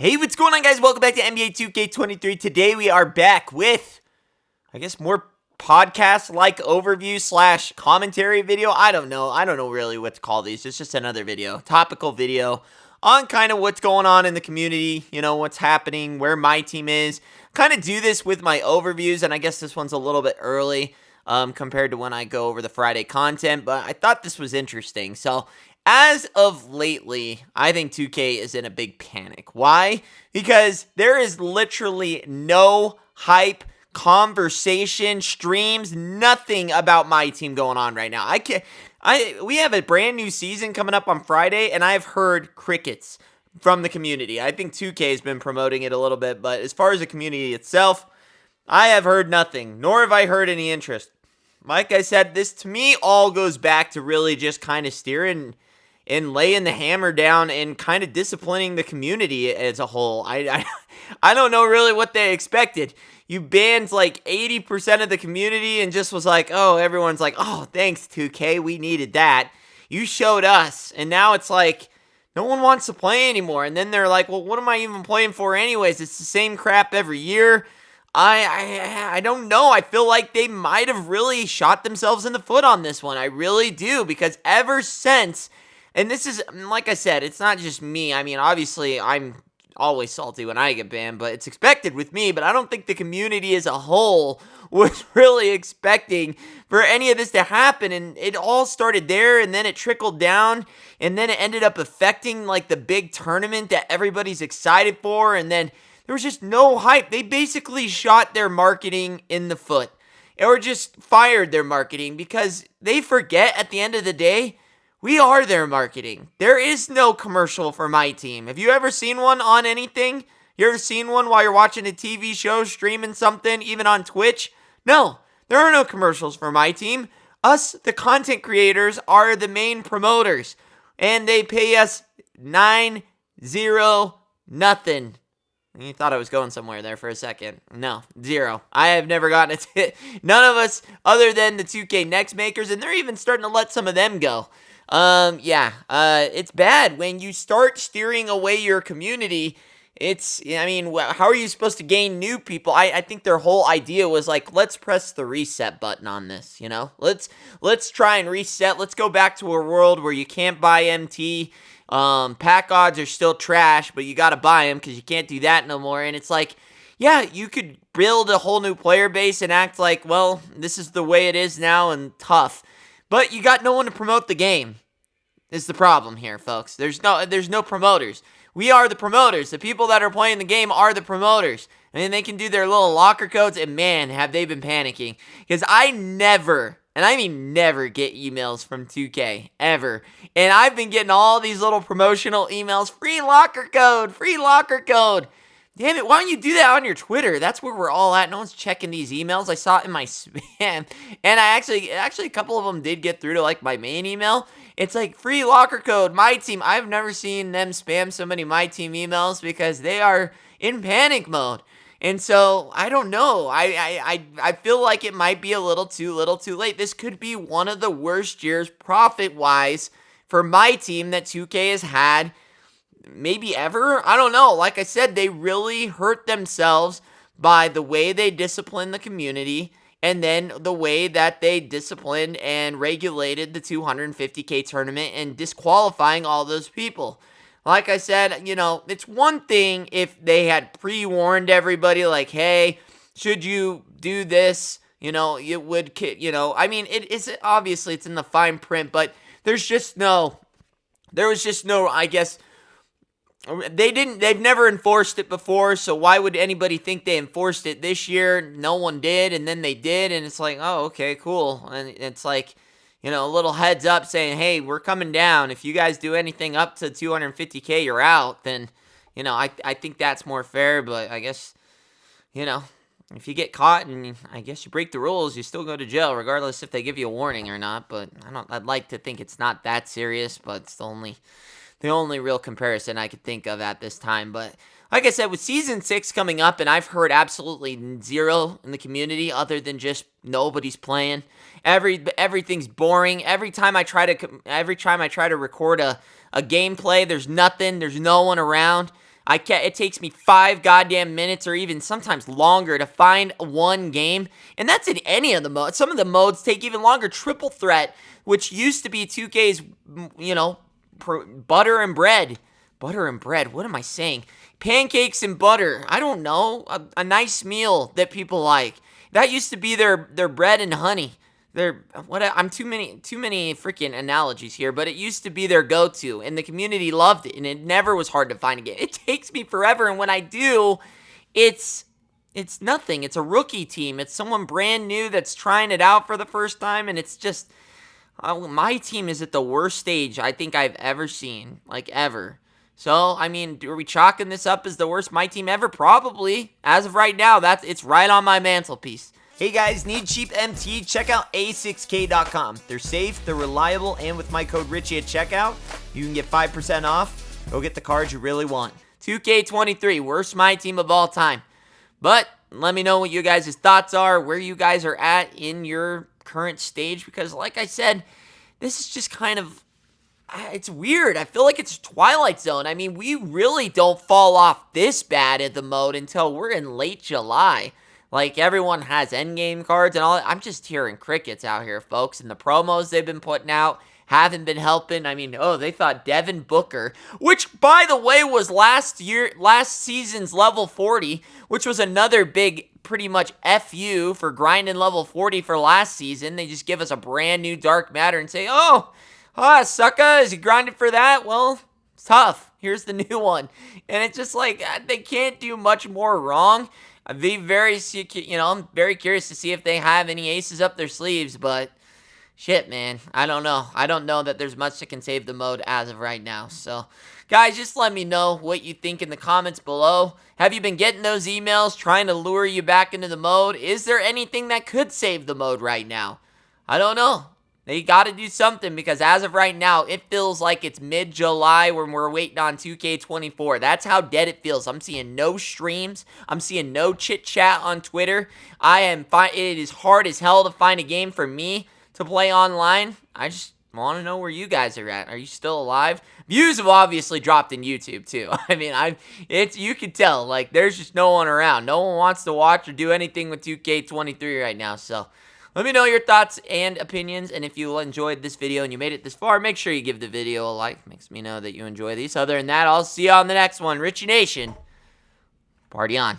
Hey, what's going on, guys? Welcome back to NBA 2K23. Today we are back with, I guess, more podcast-like overview slash commentary video. I don't know really what to call these. It's just another video, topical video on kind of what's going on in the community, what's happening, where my team is. Kind of do this with my overviews, and I guess this one's a little bit early compared to when I go over the Friday content, but I thought this was interesting. So, as of lately, I think 2K is in a big panic. Why? Because there is literally no hype, conversation, streams, nothing about my team going on right now. We have a brand new season coming up on Friday, and I've heard crickets from the community. I think 2K has been promoting it a little bit, but as far as the community itself, I have heard nothing, nor have I heard any interest. Like I said, this to me all goes back to really just kind of steering and laying the hammer down and kind of disciplining the community as a whole. I don't know really what they expected. You banned like 80% of the community and just was like, oh, everyone's like, oh, thanks 2K, we needed that. You showed us, and now it's like no one wants to play anymore. And then they're like, well, what am I even playing for anyways? It's the same crap every year. I don't know. I feel like they might have really shot themselves in the foot on this one. I really do, because ever since, and this is, like I said, it's not just me. I mean, obviously, I'm always salty when I get banned, but it's expected with me. But I don't think the community as a whole was really expecting for any of this to happen. And it all started there, and then it trickled down, and then it ended up affecting, like, the big tournament that everybody's excited for. And then there was just no hype. They basically shot their marketing in the foot, or just fired their marketing, because they forget at the end of the day, we are their marketing. There is no commercial for my team. Have you ever seen one on anything? You ever seen one while you're watching a TV show, streaming something, even on Twitch? No, there are no commercials for my team. Us, the content creators, are the main promoters, and they pay us 90 nothing. You thought I was going somewhere there for a second. No, 0. I have never gotten a tip. None of us, other than the 2K Next makers, and they're even starting to let some of them go. It's bad when you start steering away your community. How are you supposed to gain new people? I think their whole idea was like, let's press the reset button on this, Let's try and reset. Let's go back to a world where you can't buy MT. Pack odds are still trash, but you gotta buy them because you can't do that no more. And it's like, yeah, you could build a whole new player base and act like, well, this is the way it is now and tough. But you got no one to promote the game, is the problem here, folks. There's no promoters. We are the promoters. The people that are playing the game are the promoters. And they can do their little locker codes, and man, have they been panicking. Because I never, and I mean never, get emails from 2K, ever. And I've been getting all these little promotional emails, free locker code, free locker code. Damn it, why don't you do that on your Twitter? That's where we're all at. No one's checking these emails. I saw it in my spam. And I actually a couple of them did get through to like my main email. It's like free locker code, Myteam. I've never seen them spam so many Myteam emails because they are in panic mode. And so, I don't know. I feel like it might be a little too late. This could be one of the worst years profit-wise for my team that 2K has had maybe ever. I don't know. Like I said, they really hurt themselves by the way they disciplined the community, and then the way that they disciplined and regulated the 250K tournament and disqualifying all those people. Like I said, it's one thing if they had pre-warned everybody, like, hey, should you do this? It would, it is, obviously it's in the fine print, but there was just no, I guess, they've never enforced it before, so why would anybody think they enforced it this year? No one did, and then they did, and it's like, oh, okay, cool. And it's like, a little heads up saying, hey, we're coming down. If you guys do anything up to 250K, you're out, then, I think that's more fair, but I guess, if you get caught and I guess you break the rules, you still go to jail, regardless if they give you a warning or not, but I'd like to think it's not that serious, but it's the only real comparison I could think of at this time. But like I said, with Season 6 coming up, and I've heard absolutely 0 in the community other than just nobody's playing. Everything's boring. Every time I try to record a gameplay, there's nothing. There's no one around. It takes me 5 goddamn minutes or even sometimes longer to find one game. And that's in any of the modes. Some of the modes take even longer. Triple Threat, which used to be 2K's, you know, butter and bread. Butter and bread. What am I saying? Pancakes and butter. I don't know. A nice meal that people like. That used to be their bread and honey. I'm too many freaking analogies here, but it used to be their go-to, and the community loved it, and it never was hard to find again. It takes me forever, and when I do, it's nothing. It's a rookie team. It's someone brand new that's trying it out for the first time, and it's just my team is at the worst stage I think I've ever seen, like ever. So, I mean, are we chalking this up as the worst my team ever? Probably. As of right now, it's right on my mantelpiece. Hey guys, need cheap MT? Check out A6K.com. They're safe, they're reliable, and with my code Richie at checkout, you can get 5% off. Go get the cards you really want. 2K23, worst my team of all time. But let me know what you guys' thoughts are, where you guys are at in your current stage, because like I said, this is just kind of, it's weird. I feel like it's Twilight Zone. I mean, we really don't fall off this bad at the mode until we're in late July. Like, everyone has endgame cards and all that. I'm just hearing crickets out here, folks. And the promos they've been putting out haven't been helping. I mean, they thought Devin Booker, which, by the way, was last season's level 40, which was another big, pretty much FU for grinding level 40 for last season. They just give us a brand new Dark Matter and say, sucker, is he grinding for that? Well, it's tough. Here's the new one. And it's just like, they can't do much more wrong. I'm very curious to see if they have any aces up their sleeves, but shit, man, I don't know. I don't know that there's much that can save the mode as of right now. So, guys, just let me know what you think in the comments below. Have you been getting those emails trying to lure you back into the mode? Is there anything that could save the mode right now? I don't know. They got to do something because as of right now, it feels like it's mid-July when we're waiting on 2K24. That's how dead it feels. I'm seeing no streams. I'm seeing no chit-chat on Twitter. It is hard as hell to find a game for me to play online. I just want to know where you guys are at. Are you still alive? Views have obviously dropped in YouTube too. I mean, you can tell. Like, there's just no one around. No one wants to watch or do anything with 2K23 right now, so let me know your thoughts and opinions, and if you enjoyed this video and you made it this far, make sure you give the video a like. Makes me know that you enjoy these. Other than that, I'll see you on the next one. Richie Nation, party on.